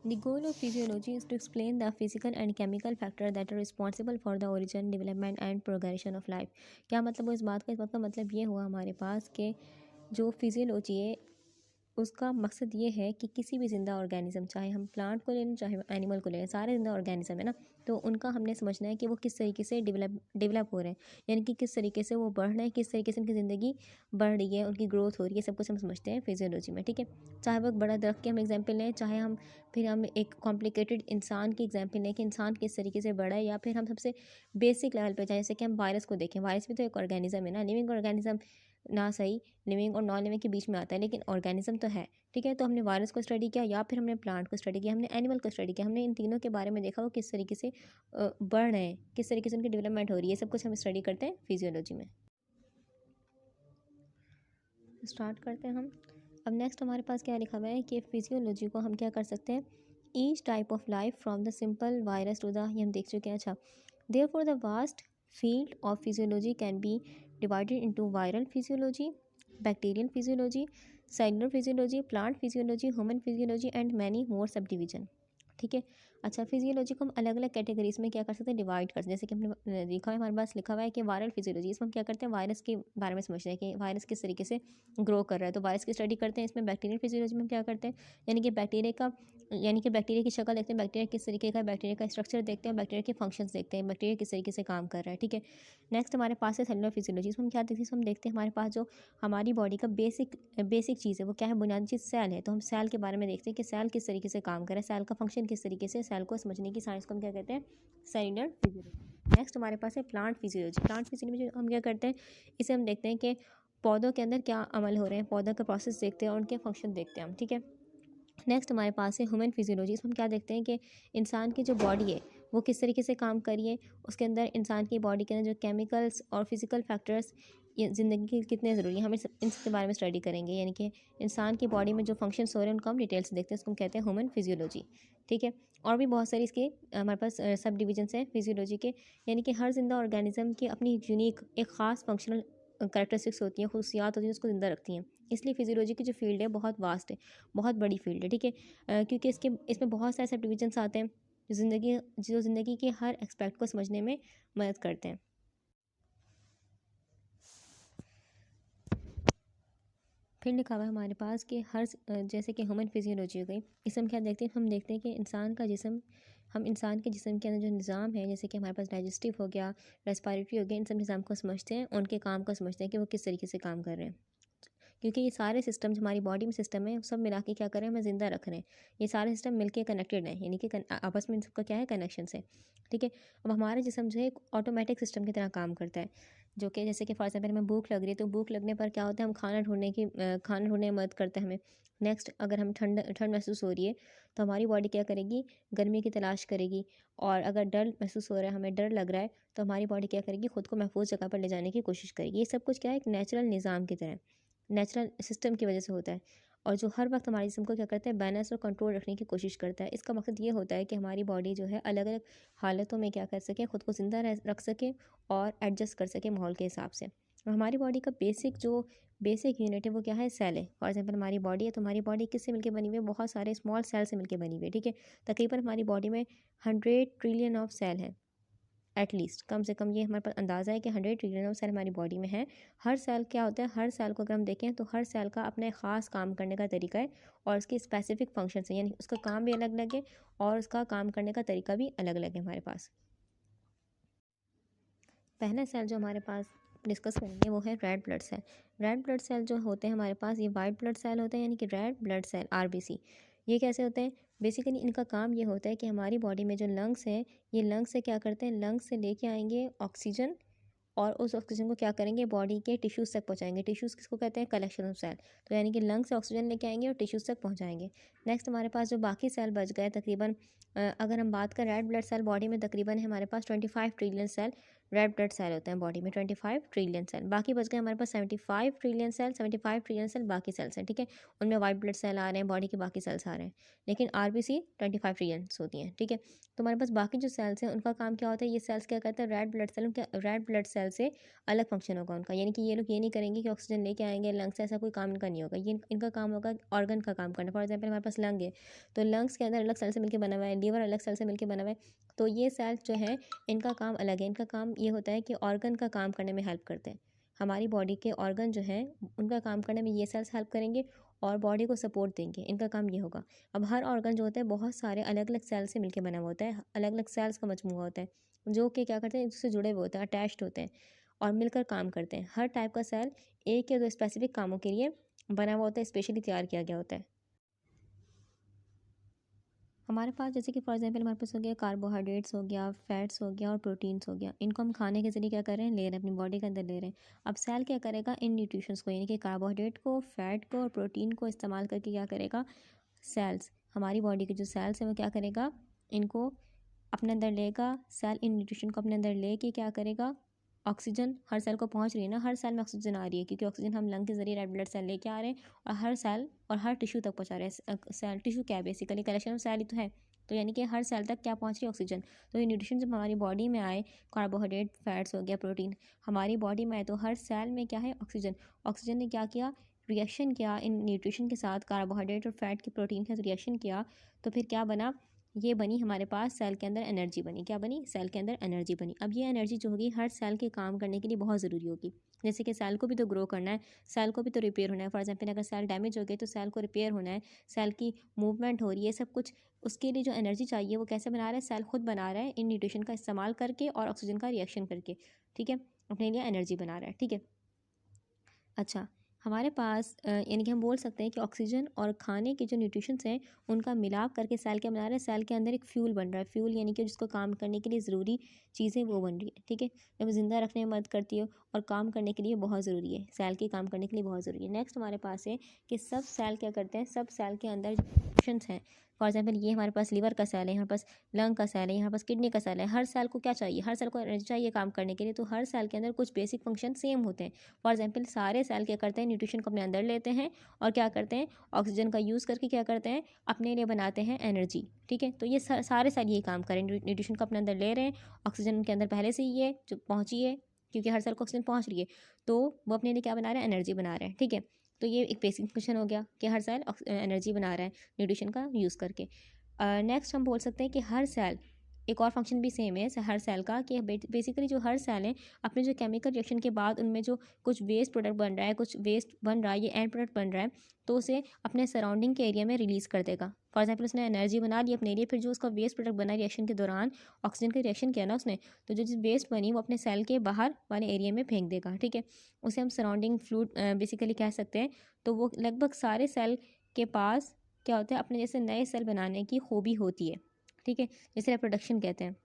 The goal of physiology is to explain the physical and chemical factors that are responsible for the origin, development and progression of life। क्या मतलब हुआ इस बात का मतलब ये हुआ हमारे पास कि जो फिजियोलॉजी है उसका मकसद ये है कि किसी भी ज़िंदा ऑर्गेनिज्म, चाहे हम प्लांट को ले लें चाहे एनिमल को ले लें, सारे ज़िंदा ऑर्गेनिज्म है ना, तो उनका हमने समझना है कि वो किस तरीके से डेवलप हो रहे हैं, यानी कि किस तरीके से वो बढ़ रहे हैं, किस तरीके से उनकी ज़िंदगी बढ़ रही है, उनकी ग्रोथ हो रही है, सब कुछ हम समझते हैं फिजियोलॉजी में। ठीक है, चाहे वो एक बड़ा दरख्त की हम एग्जाम्पल लें, चाहे हम एक कॉम्प्लिकेटेड इंसान की एग्जाम्पल लें कि इंसान किस तरीके से बढ़ा है, या फिर हम सबसे बेसिक लेवल पे जाएं, जैसे कि हम वायरस को देखें। वायरस भी तो एक ऑर्गेनिज्म है ना, लिविंग ऑर्गेनिज्म ना सही, लिविंग और नॉन लिविंग के बीच में आता है, लेकिन ऑर्गेनिज्म तो है। ठीक है, तो हमने वायरस को स्टडी किया, या फिर हमने प्लांट को स्टडी किया, हमने एनिमल को स्टडी किया, हमने इन तीनों के बारे में देखा वो किस तरीके से बढ़ रहे हैं, किस तरीके से उनकी डेवलपमेंट हो रही है, सब कुछ हम स्टडी करते हैं फिजियोलॉजी में। स्टार्ट करते हैं हम। अब नेक्स्ट हमारे पास क्या लिखा हुआ है कि फिजियोलॉजी को हम क्या कर सकते हैं, each type of life from the simple virus to the, ये हम देख चुके हैं। अच्छा, therefore the vast field of physiology can be divided into viral physiology, bacterial physiology, cellular physiology, plant physiology, human physiology and many more sub division. ठीक है, अच्छा, physiology को हम अलग अलग कैटेगरीज में क्या कर सकते हैं, डिवाइड कर सकते हैं। जैसे कि हमने देखा है, हमारे पास लिखा हुआ है कि वायरल फिजियोलॉजी, इसमें हम क्या करते हैं, वायरस के बारे में समझते हैं कि वायरस किस तरीके से ग्रो कर रहा है, तो वायरस की स्टडी करते हैं। इसमें बैक्टीरियल फिजियोलॉजी में हम क्या करते हैं, यानी कि बैक्टीरिया की शक्ल देखते हैं, बैक्टीरिया किस तरीके का, बैक्टीरिया का स्ट्रक्चर देखते हैं, बैक्टीरिया के फंक्शंस देखते हैं, बैक्टीरिया किस तरीके से काम कर रहा है। ठीक है, नेक्स्ट हमारे पास है सेलुलर फिजियोलॉजी। इसमें हम क्या देखते हैं, हम देखते हैं हमारे पास जो हमारी बॉडी का बेसिक चीज़ है वो क्या है, बुनियादी चीज़ सेल है। तो हम सेल के बारे में देखते हैं कि सेल किस तरीके से काम करे, सेल का फंक्शन किस तरीके से, सेल को समझने की साइंस को हम क्या कहते हैं, सेलुलर फिजियोलॉजी। नेक्स्ट हमारे पास है प्लांट फिजियोलॉजी। प्लांट फिजियोलॉजी हम क्या करते हैं, इसे हम देखते हैं कि पौधों के अंदर क्या अमल हो रहे हैं, पौधों का प्रोसेस देखते हैं और उनके फंक्शन देखते हैं हम। ठीक है, नेक्स्ट हमारे पास है ह्यूमन फिजियोलॉजी। इसमें हम क्या देखते हैं कि इंसान की जो बॉडी है वो किस तरीके से काम करी है, उसके अंदर इंसान की बॉडी के अंदर जो केमिकल्स और फिजिकल फैक्टर्स ये ज़िंदगी के कितने ज़रूरी हैं, हम इनके बारे में स्टडी करेंगे। यानी कि इंसान की बॉडी में जो फंक्शंस हो रहे हैं उनको हम डिटेल से देखते हैं, उसको हम कहते हैं ह्यूमन फिजियोलॉजी। ठीक है, और भी बहुत सारी इसके हमारे पास सब डिविजन्स हैं फिजियोलॉजी के, यानी कि हर जिंदा ऑर्गेनिज्म की अपनी यूनिक एक ख़ास फंक्शनल करेक्टरिस्टिक्स होती हैं, खुशियात होती हैं, उसको ज़िंदा रखती हैं। इसलिए फिजियोलॉजी की जो फील्ड है बहुत वास्ट है, बहुत बड़ी फील्ड है। ठीक है, क्योंकि इसमें बहुत सारे सब डिविजन्स आते हैं जो ज़िंदगी के हर एक्सपेक्ट को समझने में मदद करते हैं। फिर लिखा हुआ है हमारे पास कि जैसे कि ह्यूमन फिजियोलॉजी हो गई, इसमें हम क्या देखते हैं, हम देखते हैं कि हम इंसान के जिस्म के अंदर जो निज़ाम है, जैसे कि हमारे पास डाइजेस्टिव हो गया, रेस्पिरेटरी हो गया, इन सब निज़ाम को समझते हैं, उनके काम को समझते हैं कि वो किस तरीके से काम कर रहे हैं। क्योंकि ये सारे सिस्टम जो हमारी बॉडी में सिस्टम है सब मिला के क्या करें, हमें ज़िंदा रख रहे हैं। ये सारे सिस्टम मिलके कनेक्टेड हैं, यानी कि आपस में इन सबका क्या है, कनेक्शन है। ठीक है, अब हमारा जिस्म जो है एक ऑटोमेटिक सिस्टम की तरह काम करता है, जो कि जैसे कि फॉर एग्जाम्पल हमें भूख लग रही है, तो भूख लगने पर क्या होता है, हम खाना ढूंढने में मदद करते हैं हमें। नेक्स्ट, अगर हम ठंड महसूस हो रही है तो हमारी बॉडी क्या करेगी, गर्मी की तलाश करेगी। और अगर डर महसूस हो रहा है, हमें डर लग रहा है, तो हमारी बॉडी क्या करेगी, खुद को महफूज जगह पर ले जाने की कोशिश करेगी। ये सब कुछ क्या है, एक नेचुरल निज़ाम की तरह, नेचुरल सिस्टम की वजह से होता है, और जो हर वक्त हमारे जिस्म को क्या करते हैं, बैलेंस और कंट्रोल रखने की कोशिश करता है। इसका मकसद ये होता है कि हमारी बॉडी जो है अलग अलग हालतों में क्या कर सके, खुद को ज़िंदा रख सके और एडजस्ट कर सके माहौल के हिसाब से। और हमारी बॉडी का बेसिक यूनिट है वो क्या है, सेल है। फॉर एग्जाम्पल हमारी बॉडी है, तो हमारी बॉडी किससे मिलकर बनी हुई है, बहुत सारे स्मॉल सेल से मिलकर बनी हुई है। ठीक है, तकरीबन हमारी बॉडी में 100 ट्रिलियन ऑफ सेल है, एटलीस्ट कम से कम ये हमारे पास अंदाज़ा है कि 100 ट्रिलियन ऑफ सेल हमारी बॉडी में है। हर सेल क्या होता है, हर सेल को अगर हम देखें तो हर सेल का अपने ख़ास काम करने का तरीका है, और उसकी स्पेसिफिक फंक्शन है, यानी उसका काम भी अलग अलग है और उसका काम करने का तरीका भी अलग अलग है हमारे पास। पहला सेल जो हमारे पास डिस्कस करेंगे वो है red blood cell. Red blood cell जो होते हैं हमारे पास, ये वाइट ब्लड सेल होते हैं, यानी कि रेड ब्लड सेल, आरबीसी। ये कैसे होते हैं, बेसिकली इनका काम ये होता है कि हमारी बॉडी में जो लंग्स हैं, ये लंग्स से क्या करते हैं, लंग्स से लेके आएंगे ऑक्सीजन, और उस ऑक्सीजन को क्या करेंगे, बॉडी के टिश्यूज़ तक पहुंचाएंगे। टिश्यूज़ किसको कहते हैं, कलेक्शन ऑफ सेल। तो यानी कि लंग्स से ऑक्सीजन लेके आएंगे और टिश्यूज़ तक पहुंचाएंगे। नेक्स्ट हमारे पास जो बाकी सेल बच गए तकरीबन, अगर हम बात करें रेड ब्लड सेल, बॉडी में तकरीबन है हमारे पास 25 trillion cell red blood cell होते हैं बॉडी में 25 ट्रिलियन सेल, बाकी बच गए हमारे पास 75 ट्रिलियन सेल, 75 ट्रिलियन सेल बाकी सेल्स हैं, ठीक है। उनमें वाइट ब्लड सेल आ रहे हैं, बॉडी के बाकी सेल्स आ रहे हैं, लेकिन आरबीसी 25 ट्रिलियंस होती हैं, ठीक है। तो हमारे पास बाकी जो सेल्स हैं उनका काम क्या होता है, ये सेल्स क्या करते हैं, रेड ब्लड सेल, उनके रेड ब्लड सेल से अलग फंक्शन होगा उनका, यानी कि ये लोग ये नहीं करेंगे कि ऑक्सीजन लेके आएंगे लंग्स से, ऐसा कोई काम इनका नहीं होगा, ये इनका काम होगा ऑर्गन का काम करना। फॉर एग्जाम्पल हमारे पास लंग है, तो लंग्स के अंदर अलग सेल से मिलकर बना हुआ है, लीवर अलग सेल से मिलकर बना हुआ है, तो ये सेल्स जो है इनका काम अलग है। इनका काम ये होता है कि ऑर्गन का काम करने में हेल्प करते हैं। हमारी बॉडी के ऑर्गन जो हैं उनका काम करने में ये सेल्स हेल्प करेंगे और बॉडी को सपोर्ट देंगे, इनका काम ये होगा। अब हर ऑर्गन जो होता है बहुत सारे अलग अलग सेल्स से मिलकर बना हुआ होता है, अलग अलग सेल्स का मजमूआ होता है, जो कि क्या करते हैं, एक दूसरे से जुड़े हुए होते हैं, अटैच्ड होते हैं और मिलकर काम करते हैं। हर टाइप का सेल एक या दो स्पेसिफिक कामों के लिए बना हुआ होता है, स्पेशली तैयार किया गया होता है। हमारे पास जैसे कि फॉर एग्जांपल हमारे पास हो गया कार्बोहाइड्रेट्स हो गया, फैट्स हो गया और प्रोटीन्स हो गया, इनको हम खाने के जरिए क्या कर रहे हैं, ले रहे हैं, अपनी बॉडी के अंदर ले रहे हैं। अब सेल क्या करेगा, इन न्यूट्रिशंस को यानी कि कार्बोहाइड्रेट को, फैट को और प्रोटीन को इस्तेमाल करके क्या करेगा, सेल्स, हमारी बॉडी के जो सेल्स हैं वो क्या करेगा, इनको अपने अंदर लेगा। सेल इन न्यूट्रिशन को अपने अंदर लेके क्या करेगा, ऑक्सीजन हर सेल को पहुंच रही है ना, हर सेल में ऑक्सीजन आ रही है, क्योंकि ऑक्सीजन हम लंग के जरिए रेड ब्लड सेल लेके आ रहे हैं और हर सेल और हर टिश्यू तक पहुंचा रहे हैं। सेल टिश्यू क्या है, बेसिकली कलेक्शन ऑफ सेल ही तो है, तो यानी कि हर सेल तक क्या पहुंच रही है, ऑक्सीजन। तो ये न्यूट्रिशन जब हमारी बॉडी में आए, कार्बोहाइड्रेट, फैट्स हो गया, प्रोटीन हमारी बॉडी में आए, तो हर सेल में क्या है, ऑक्सीजन। ऑक्सीजन ने क्या किया, रिएक्शन किया इन न्यूट्रिशन के साथ, कार्बोहाइड्रेट और फैट के, प्रोटीन के साथ रिएक्शन किया, तो फिर क्या बना, ये बनी हमारे पास सेल के अंदर एनर्जी बनी। क्या बनी, सेल के अंदर एनर्जी बनी। अब ये एनर्जी जो होगी हर सेल के काम करने के लिए बहुत ज़रूरी होगी। जैसे कि सेल को भी तो ग्रो करना है, सेल को भी तो रिपेयर होना है। फॉर एग्जाम्पल अगर सेल डैमेज हो गए तो सेल को रिपेयर होना है, सेल की मूवमेंट हो रही है, सब कुछ, उसके लिए जो एनर्जी चाहिए वो कैसे बना रहा है, सेल खुद बना रहा है इन न्यूट्रिशन का इस्तेमाल करके और ऑक्सीजन का रिएक्शन करके, ठीक है, अपने लिए एनर्जी बना रहा है, ठीक है। अच्छा, हमारे पास यानी कि हम बोल सकते हैं कि ऑक्सीजन और खाने के जो न्यूट्रिशंस हैं उनका मिलाप करके सेल क्या बना रहा है, सेल के अंदर एक फ्यूल बन रहा है। फ्यूल यानी कि जिसको काम करने के लिए ज़रूरी चीज़ें वो बन रही है, ठीक है, जब ज़िंदा रखने में मदद करती है और काम करने के लिए बहुत ज़रूरी है, सेल के काम करने के लिए बहुत ज़रूरी है। नेक्स्ट हमारे पास है कि सब सेल क्या करते हैं, सब सेल के अंदर जो फंक्शंस हैं, फॉर एग्जाम्पल ये हमारे पास लीवर का सेल है, हमारे पास लंग का सेल है, यहाँ पास किडनी का सेल है। हर सेल को क्या चाहिए, हर सेल को एनर्जी चाहिए काम करने के लिए, तो हर सेल के अंदर कुछ बेसिक फंक्शन सेम होते हैं। फॉर एग्जाम्पल सारे सेल क्या करते हैं, न्यूट्रिशन को अपने अंदर लेते हैं और क्या करते हैं, ऑक्सीजन का यूज़ करके क्या करते हैं, अपने लिए बनाते हैं एनर्जी, ठीक है। तो ये सारे सेल यही काम करें, न्यूट्रिशन को अपने अंदर ले रहे हैं, ऑक्सीजन उनके अंदर पहले से ही है जो पहुंची है, क्योंकि हर सेल को ऑक्सीजन पहुंच रही है, तो वो अपने लिए क्या बना रहे हैं, एनर्जी बना रहे हैं, ठीक है। तो ये एक बेसिक फंक्शन हो गया कि हर सेल एनर्जी बना रहा है न्यूट्रिशन का यूज़ करके। नेक्स्ट हम बोल सकते हैं कि हर सेल, एक और फंक्शन भी सेम है हर सेल का, कि बेसिकली जो हर सेल है अपने जो केमिकल रिएक्शन के बाद उनमें जो कुछ वेस्ट प्रोडक्ट बन रहा है, कुछ वेस्ट बन रहा है, ये एंड प्रोडक्ट बन रहा है, तो उसे अपने सराउंडिंग के एरिया में रिलीज़ कर देगा। फॉर एग्जाम्पल उसने एनर्जी बना ली अपने लिए, फिर जो उसका वेस्ट प्रोडक्ट बना रिएक्शन के दौरान, ऑक्सीजन का रिएक्शन किया ना उसने, तो जो चीज़ वेस्ट बनी वो अपने सेल के बाहर वाले एरिया में फेंक देगा, ठीक है। उसे हम सराउंडिंग फ्लूइड बेसिकली कह सकते हैं। तो वो लगभग सारे सेल के पास क्या होता है, अपने जैसे नए सेल बनाने की खूबी होती है, ठीक है, जिसे रिप्रोडक्शन कहते हैं।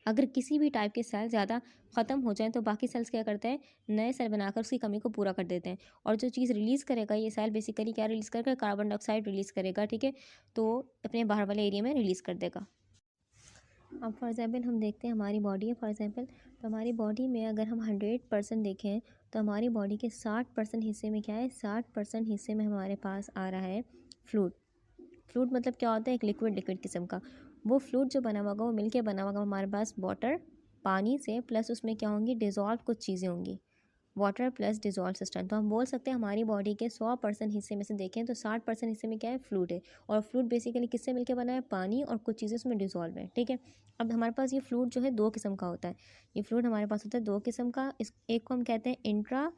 अगर किसी भी टाइप के सेल ज़्यादा ख़त्म हो जाएं तो बाकी सेल्स क्या करते हैं, नए सेल बनाकर उसकी कमी को पूरा कर देते हैं। और जो चीज़ रिलीज़ करेगा ये सेल, बेसिकली क्या रिलीज़ करेगा, कार्बन डाइऑक्साइड रिलीज़ करेगा, ठीक है, तो अपने बाहर वाले एरिया में रिलीज़ कर देगा। अब फॉर एग्जाम्पल हम देखते हैं हमारी बॉडी है, फॉर एग्जाम्पल तो हमारी बॉडी में अगर हम 100% देखें तो हमारी बॉडी के 60% हिस्से में क्या है, 60% हिस्से में हमारे पास आ रहा है फ्लूइड। फ्लूइड मतलब क्या होता है, एक लिक्विड किस्म का। वो फ्लूइड जो बना होगा वो मिलके बना होगा हमारे पास वाटर, पानी से, प्लस उसमें क्या होंगी, डिज़ोल्व कुछ चीज़ें होंगी, वाटर प्लस डिज़ोल्व सिस्टम। तो हम बोल सकते हैं हमारी बॉडी के 100% हिस्से में से देखें तो 60% हिस्से में क्या है, फ्लूइड है। और फ्लूइड बेसिकली किससे मिलके बना है, पानी और कुछ चीज़ें उसमें डिज़ोल्व है, ठीक है। अब हमारे पास ये फ्लूइड जो है दो किस्म का होता है, ये फ्लूइड हमारे पास होता है दो किस्म का। इस एक को हम कहते हैं इंट्रा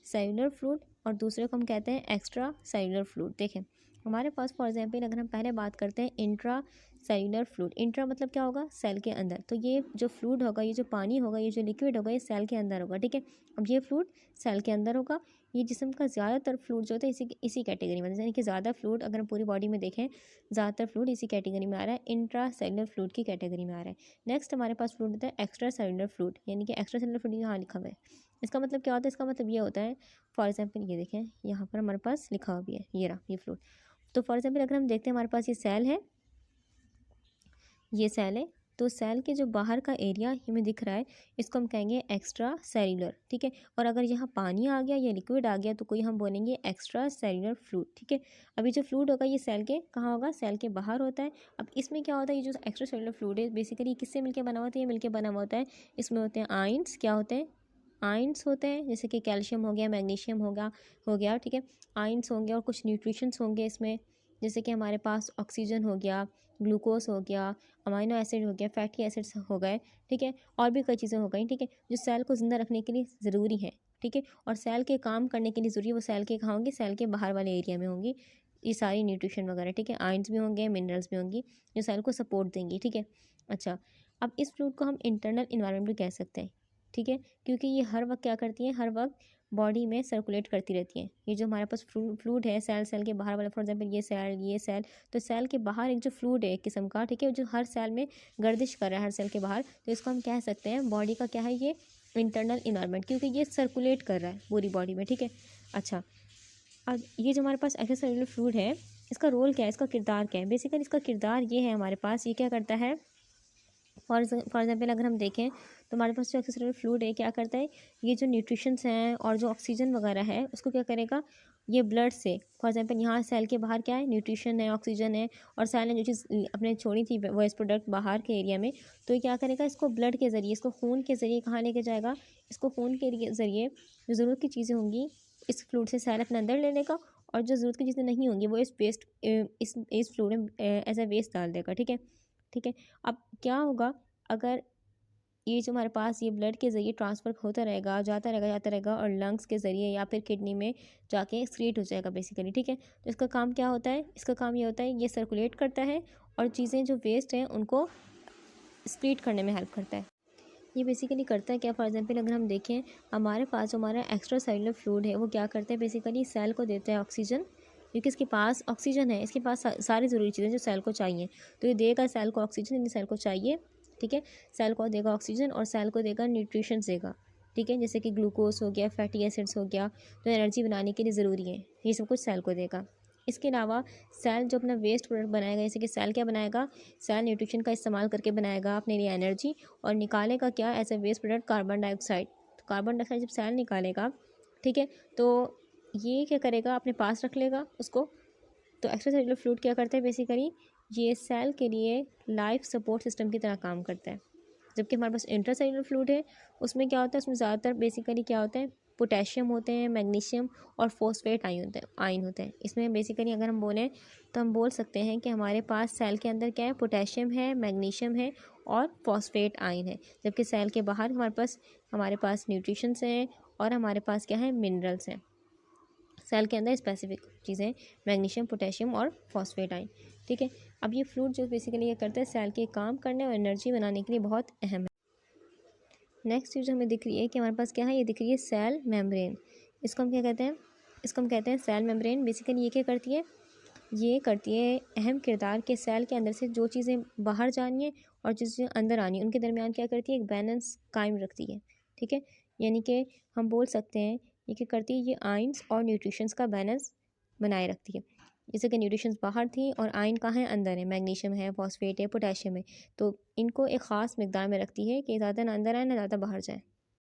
सेलुलर फ्लूइड और दूसरे को हम कहते हैं एक्स्ट्रा सेलुलर फ्लूइड। देखें हमारे पास फॉर एग्जाम्पल अगर हम पहले बात करते हैं इंट्रा सेलुलर फ्लूइड, इंट्रा मतलब क्या होगा, सेल के अंदर। तो ये जो फ्लूइड होगा, ये जो पानी होगा, ये जो लिक्विड होगा, ये सेल के अंदर होगा, ठीक है। अब ये फ्लूइड सेल के अंदर होगा। ये जिस्म का ज़्यादातर फ्लूइड जो होता है इसी कैटेगरी में, यानी कि ज़्यादा फ्लूइड अगर हम पूरी बॉडी में देखें, ज़्यादातर फ्लूइड इसी कैटेगरी में आ रहा है, इंट्रा सेलुलर फ्लूइड की कैटेगरी में आ रहा है। नेक्स्ट हमारे पास फ्लूइड होता है एक्स्ट्रा सेलुलर फ्लूइड, यानी कि एक्स्ट्रा सेलुलर फ्लूइड यहाँ लिखा हुआ है। इसका मतलब क्या होता है, इसका मतलब ये होता है, फॉर एग्जाम्पल ये देखें यहाँ पर हमारे पास लिखा हुआ भी है, ये रहा ये फ्लूइड। तो फॉर एग्जाम्पल अगर हम देखते हैं हमारे पास ये सेल है, ये सेल है, तो सेल के जो बाहर का एरिया हमें दिख रहा है इसको हम कहेंगे एक्स्ट्रा सेल्यूलर, ठीक है। और अगर यहाँ पानी आ गया या लिक्विड आ गया तो कोई हम बोलेंगे एक्स्ट्रा सेल्यूलर फ्लूइड, ठीक है। अभी जो फ्लूइड होगा ये सेल के कहाँ होगा, सेल के बाहर होता है। अब इसमें क्या होता है, ये जो एक्स्ट्रा सेल्यूलर फ्लूइड है बेसिकली किससे मिलकर बना होता है, ये मिलकर बना होता है, इसमें होते हैं आयंस, क्या होते हैं, आयंस होते हैं, जैसे कि कैल्शियम हो गया, मैग्नीशियम हो गया, ठीक है। आयंस होंगे और कुछ न्यूट्रिशंस होंगे इसमें, जैसे कि हमारे पास ऑक्सीजन हो गया, ग्लूकोज हो गया, अमाइनो एसिड हो गया, फैटी एसिड्स हो गए, ठीक है। और भी कई चीज़ें हो गई, ठीक है, जो सेल को ज़िंदा रखने के लिए ज़रूरी है, ठीक है। और सेल के काम करने के लिए ज़रूरी है, वो सेल के कहाँ होंगी, सेल के बाहर वाले एरिया में होंगी ये सारी न्यूट्रिशन वगैरह, ठीक है। आयंस भी होंगे, मिनरल्स भी होंगी जो सेल को सपोर्ट देंगी, ठीक है। अच्छा, अब इस फ्लूइड को हम इंटरनल इन्वायरमेंट भी कह सकते हैं, ठीक है, क्योंकि ये हर वक्त क्या करती हैं, हर वक्त बॉडी में सर्कुलेट करती रहती हैं। ये जो हमारे पास फ्लूइड है सेल के बाहर वाला, फॉर एग्जांपल ये सेल, तो सेल के बाहर एक जो फ्लूइड है एक किस्म का, ठीक है, जो हर सेल में गर्दिश कर रहा है हर सेल के बाहर, तो इसको हम कह सकते हैं बॉडी का क्या है, ये इंटरनल इन्वायरमेंट, क्योंकि ये सर्कुलेट कर रहा है पूरी बॉडी में, ठीक है। अच्छा, अब ये जो हमारे पास एक्स्ट्रा सेल्युलर फ्लूइड है इसका रोल क्या है, इसका किरदार क्या है, बेसिकली इसका किरदार ये है हमारे पास, ये क्या करता है, फॉर एग्जाम्पल अगर हम देखें तो हमारे पास जो एक्सेसरी फ्लूइड है क्या करता है, ये जो न्यूट्रिशंस हैं और जो ऑक्सीजन वगैरह है उसको क्या करेगा, ये ब्लड से, फॉर एग्जांपल यहाँ सेल के बाहर क्या है, न्यूट्रिशन है, ऑक्सीजन है, और सेल ने जो चीज़ अपने छोड़ी थी वेस्ट प्रोडक्ट बाहर के एरिया में, तो ये क्या करेगा, इसको ब्लड के ज़रिए, इसको खून के ज़रिए कहाँ लेके जाएगा, इसको खून के ज़रिए जो ज़रूरत की चीज़ें होंगी इस फ्लूइड से सेल अपने अंदर ले लेगा, और जो ज़रूरत की चीज़ें नहीं होंगी वो इस वेस्ट इस फ्लूइड में एज ए वेस्ट डाल देगा, ठीक है, ठीक है। अब क्या होगा, अगर ये जो हमारे पास ये ब्लड के ज़रिए ट्रांसफ़र होता रहेगा, जाता रहेगा और लंग्स के ज़रिए या फिर किडनी में जाके एक्सक्रीट हो जाएगा बेसिकली, ठीक है। तो इसका काम क्या होता है, इसका काम ये होता है ये सर्कुलेट करता है और चीज़ें जो वेस्ट हैं उनको एक्सक्रीट करने में हेल्प करता है। ये बेसिकली करता है क्या, फॉर एग्जांपल अगर हम देखें हमारे पास जो हमारा एक्स्ट्रा सेल्युलर फ्लूइड है वो क्या करता है, बेसिकली सेल को देता है ऑक्सीजन, क्योंकि इसके पास ऑक्सीजन है, इसके पास सारी ज़रूरी चीज़ें जो सेल को चाहिए, तो ये देगा सेल को ऑक्सीजन, यानी सेल को चाहिए, ठीक है। सेल को देगा ऑक्सीजन और सेल को देगा न्यूट्रिशन देगा, ठीक है, जैसे कि ग्लूकोज हो गया, फैटी एसिड्स हो गया, जो एनर्जी बनाने के लिए ज़रूरी है, ये सब कुछ सेल को देगा। इसके अलावा सेल जो अपना वेस्ट प्रोडक्ट बनाएगा, जैसे कि सेल क्या बनाएगा, सेल न्यूट्रिशन का इस्तेमाल करके बनाएगा अपने लिए एनर्जी, और निकालेगा क्या as a waste product, carbon dioxide. तो कार्बन डाइऑक्साइड जब सेल निकालेगा, ठीक है, तो ये क्या करेगा, अपने पास रख लेगा उसको। तो एक्स्ट्रा सेल्युलर फ्लूइड क्या करता है, बेसिकली ये सेल के लिए लाइफ सपोर्ट सिस्टम की तरह काम करता है। जबकि हमारे पास इंट्रा सेल्युलर फ्लूइड है उसमें क्या होता है, उसमें ज़्यादातर बेसिकली क्या होता है, पोटेशियम होते हैं, मैग्नीशियम और फॉस्फेट आयन होते हैं। इसमें बेसिकली अगर हम बोलें तो हम बोल सकते हैं कि हमारे पास सेल के अंदर क्या है, पोटेशियम है, मैग्नीशियम है और फॉस्फेट आयन है, जबकि सेल के बाहर हमारे पास न्यूट्रिशंस हैं और हमारे पास क्या है, मिनरल्स हैं। सेल के अंदर स्पेसिफिक चीज़ें मैग्नीशियम, पोटेशियम और फॉस्फेट आयन, ठीक है। अब ये फ्लूइड जो बेसिकली ये करता है सेल के काम करने और एनर्जी बनाने के लिए बहुत अहम है। नेक्स्ट चीज़ हमें दिख रही है कि हमारे पास क्या है, ये दिख रही है सेल मेम्ब्रेन। इसको हम क्या कहते हैं, इसको हम कहते हैं सेल मेम्ब्रेन। बेसिकली ये क्या करती है, ये करती है अहम किरदार के सेल के अंदर से जो चीज़ें बाहर जानी है और जो चीज़ें अंदर आनी है उनके दरमियान क्या करती है, एक बैलेंस कायम रखती है, ठीक है। यानी कि हम बोल सकते हैं ये क्या करती है, ये आयंस और न्यूट्रिशंस का बैलेंस बनाए रखती है। जैसे कि न्यूट्रिशंस बाहर थी और आयन कहाँ है, अंदर है, मैग्नीशियम है, फॉस्फेट है, पोटेशियम है, तो इनको एक ख़ास मिकदार में रखती है कि ज़्यादा ना अंदर आए ना ज़्यादा बाहर जाए।